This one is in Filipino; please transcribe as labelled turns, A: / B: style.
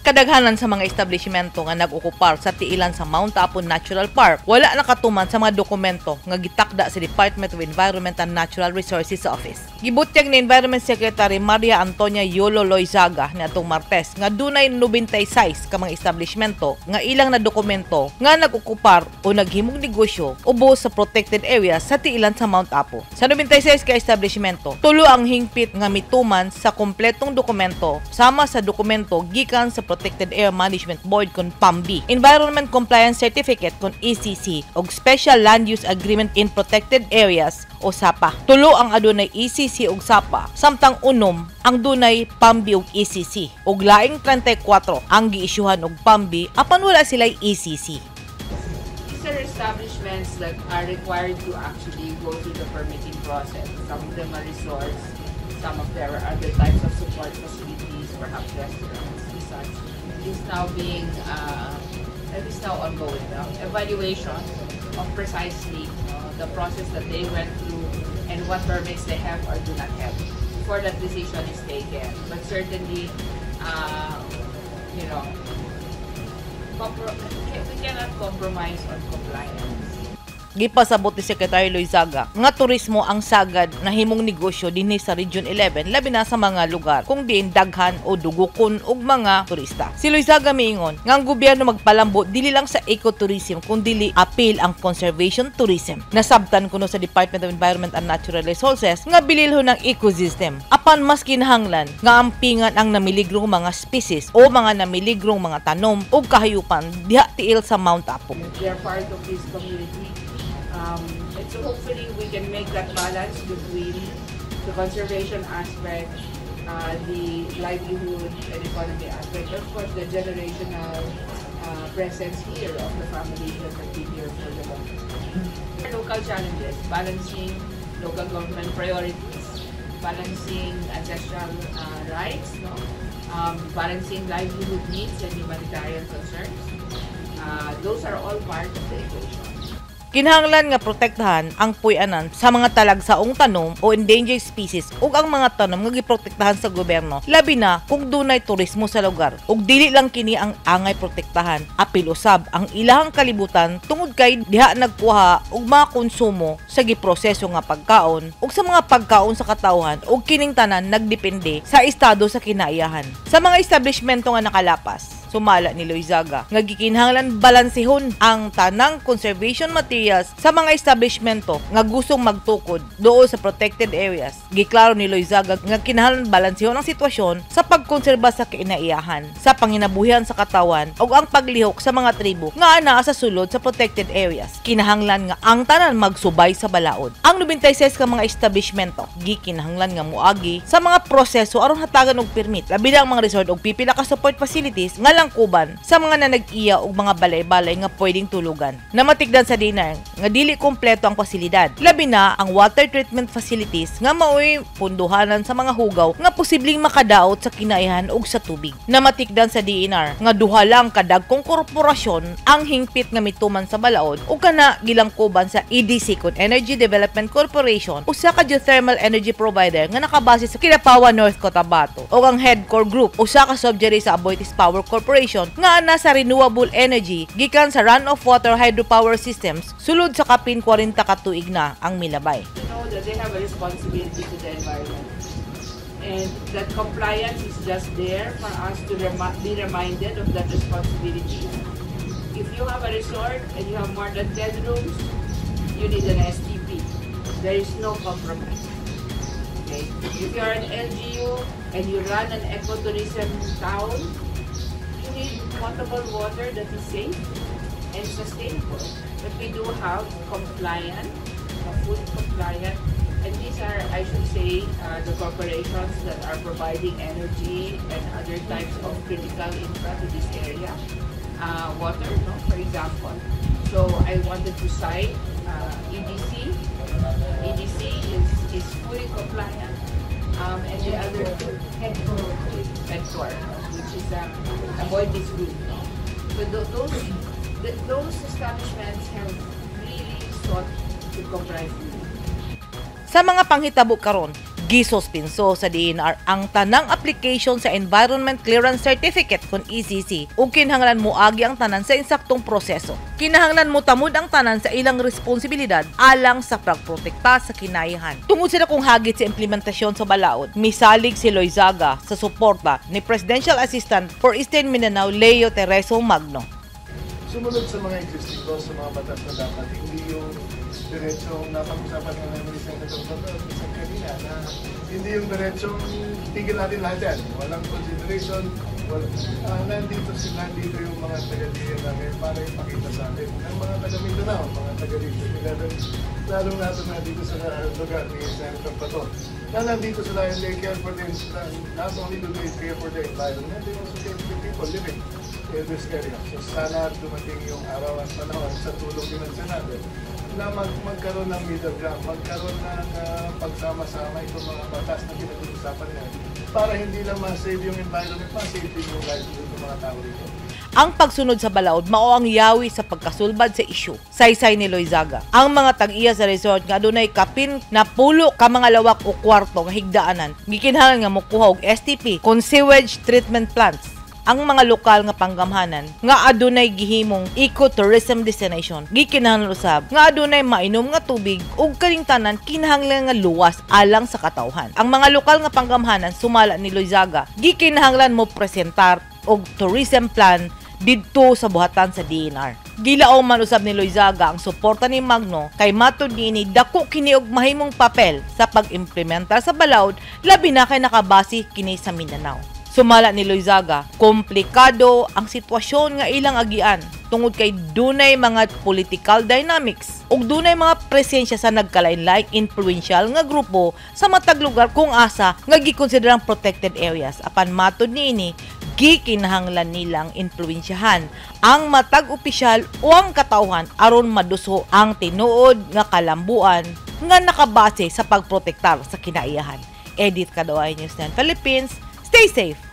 A: Kadaghanan sa mga establishmento nga nag-okupar sa tiilan sa Mount Apo Natural Park, wala nakatuman sa mga dokumento nga gitakda sa Department of Environment and Natural Resources Office. Gibutyag ni Environment Secretary Maria Antonia Yolo Loizaga niadtong Martes nga dunay 96 ka mga establishmento nga ilang na dokumento nga nag-okupar o naghimong negosyo ubos sa protected areas sa tiilan sa Mount Apo. Sa 96 ka establishmento, tulo ang hingpit nga mituman sa kompletong dokumento sama sa dokumento gikan sa Protected Area Management Board kon PAMB, Environment Compliance Certificate kon ECC ug Special Land Use Agreement in Protected Areas o SAPA. Tulo ang adunay ECC ug SAPA, samtang unom ang dunay PAMB ug ECC ug laing 34 ang giisyuhan og PAMB apan wala sila'y ECC.
B: These are establishments that are required to actually go through the permitting process. Some of them are resorts, some of them are other types of support facilities, perhaps restaurants. Is now being is now ongoing. Evaluation of precisely the process that they went through and what permits they have or do not have before that decision is taken. But certainly, we cannot compromise on compliance.
A: Gipasabot ni Secretary Loizaga nga turismo ang sagad na himong negosyo dinhi sa Region 11 labi na sa mga lugar kung diin daghan o dugokon og mga turista. Si Loizaga miingon nga ang gobyerno magpalambo dili lang sa ecotourism kundi apil ang conservation tourism. Nasabtan kuno sa Department of Environment and Natural Resources nga bililhon ng ecosystem apan mas kinahanglan nga ampingan ang namiligrong mga species o mga namiligrong mga tanom o kahayupan diha tiil sa Mount Apo.
B: They are part of this community. And so hopefully we can make that balance between the conservation aspect, the livelihood and economy aspect, of course the generational presence here of the families that have been here for the long term. Local challenges, balancing local government priorities, balancing ancestral rights, balancing livelihood needs and humanitarian concerns. Those are all part of the equation.
A: Kinahanglan nga protektahan ang puy-anan sa mga talagsaong tanom o endangered species ug ang mga tanom nga giprotektahan sa gobyerno labi na kung dunay turismo sa lugar ug dili lang kini ang angay protektahan apil usab ang ilahang kalibutan tungod kay diha nagkuha og mga konsumo sa giproseso nga pagkaon ug sa mga pagkaon sa katawhan ug kining tanan nagdepende sa estado sa kinaiyahan. Sa mga establishmento nga nakalapas, sumala ni Loizaga nga gikinahanglan balansehon ang tanang conservation materials sa mga establishmento nga gustong magtukod doon sa protected areas. Giklaro ni Loizaga nga kinahanglan balansehon ang sitwasyon sa pagkonserba sa kinaiyahan, sa panginabuhian sa katawan ug ang paglihok sa mga tribo nga anaa sa sulod sa protected areas. Kinahanglan nga ang tanan magsubay sa balaod. Ang 96 ka mga establishmento gikinahanglan nga moagi sa mga proseso aron hatagan og permit labi na ang mga resort ug pipila ka support facilities nga kuban sa mga nanag-iya og mga balay-balay nga pwedeng tulugan. Namatigdan sa dinar nga dili kompleto ang pasilidad. Labi na ang water treatment facilities nga maoy punduhanan sa mga hugaw nga posibleng makadaot sa kinaihan ug sa tubig. Namatigdan sa DNR nga duha lang kadagkong korporasyon ang hingpit nga mituman sa balaod ug kana gilangkuban sa EDC kon Energy Development Corporation usa ka geothermal energy provider nga nakabase sa Kidapawan, North Cotabato ug ang Headcore Group usa ka subsidiary sa Aboitiz Power Corporation nga ana sa renewable energy gikan sa runoff water hydropower systems sulod sa kapin 40 ka tuig na ang milabay.
B: You know that they have a responsibility to the environment and that compliance is just there for us to be reminded of that responsibility. If you have a resort and you have more than 10 rooms, you need an STP. There is no compromise. Okay? If you are an LGU and you run an ecotourism town, potable water that is safe and sustainable. But we do have compliant, fully compliant, and these are, I should say, the corporations that are providing energy and other types of critical infra to this area. Water, for example. So I wanted to cite EDC. EDC is fully compliant. And the other two, Headcore, which is Aboitiz Group. So those establishments have really sought to comply fully.
A: Sa mga panghitabo karon, Gisuspenso sa DNR ang tanang application sa Environment Clearance Certificate kun ECC ug kinahanglan moagi ang tanan sa insaktong proseso. Kinahanglan mo tamud ang tanan sa ilang responsibilidad alang sa pagprotekta sa kinaihan. Tungod sila kung hagit sa implementasyon sa balaod, misalig si Loizaga sa suporta ni Presidential Assistant for Eastern Mindanao Leo Tereso Magno.
C: Sumunod sa mga existing laws, sa mga batas na dapat, hindi yung diretsong napag-usapan nga namin ni Senator Bato at isang kanina na hindi yung diretsong tigil natin lahat yan. Walang consideration, nandito yung mga taga-DIA namin para ipakita sa atin. Ang mga taga-Mindanao, mga taga-Region 11, lalong nato na dito sa lugar ni Senator Bato, na nandito sila and they care for them, not only do they care for the environment, they also care for the people living in this area. So sana dumating yung araw at panahon sa tulong din ng Senado na magkaroon ng middle ground, magkaroon ng pagsama-sama itong mga batas na pinag-uusapan nila para hindi lang ma-save yung environment, ma-save din yung livelihood ng mga tao dito.
A: Ang pagsunod sa balaod mao ang yawi sa pagkasulbad sa isyu. Saysay ni Loizaga. Ang mga tag-iya sa resort nga adunay kapin na pulo ka mga lawak o kwarto nga higdaanan, gikinahanglan nga mokuha og STP kon sewage treatment plants. Ang mga lokal nga panggamhanan nga adunay gihimong ecotourism destination gikinahanglan usab nga adunay mainom nga tubig ug kaning tanan kinahanglan nga luwas alang sa katawhan. Ang mga lokal nga panggamhanan sumala ni Loizaga gikinahanglan mo presentar og tourism plan didto sa buhatan sa DNR. Gilaom man usab ni Loizaga ang suporta ni Magno kay matud niini dako kini og mahimong papel sa pag-implementar sa balaod labi na kay nakabase kini sa Mindanao. Sumala ni Loizaga, komplikado ang sitwasyon nga ilang agian tungod kay dunay mga political dynamics ug dunay mga presensya sa nagkalain-laing influential nga grupo sa matag lugar kung asa nga gikonsiderang protected areas. Apan matud niini, gikinahanglan nilang influensyahan ang matag opisyal o ang katawhan aron maduso ang tinuod nga kalambuan nga nakabase sa pagprotektar sa kinaiyahan. Edith Kadoay, News 9 Philippines. Stay safe!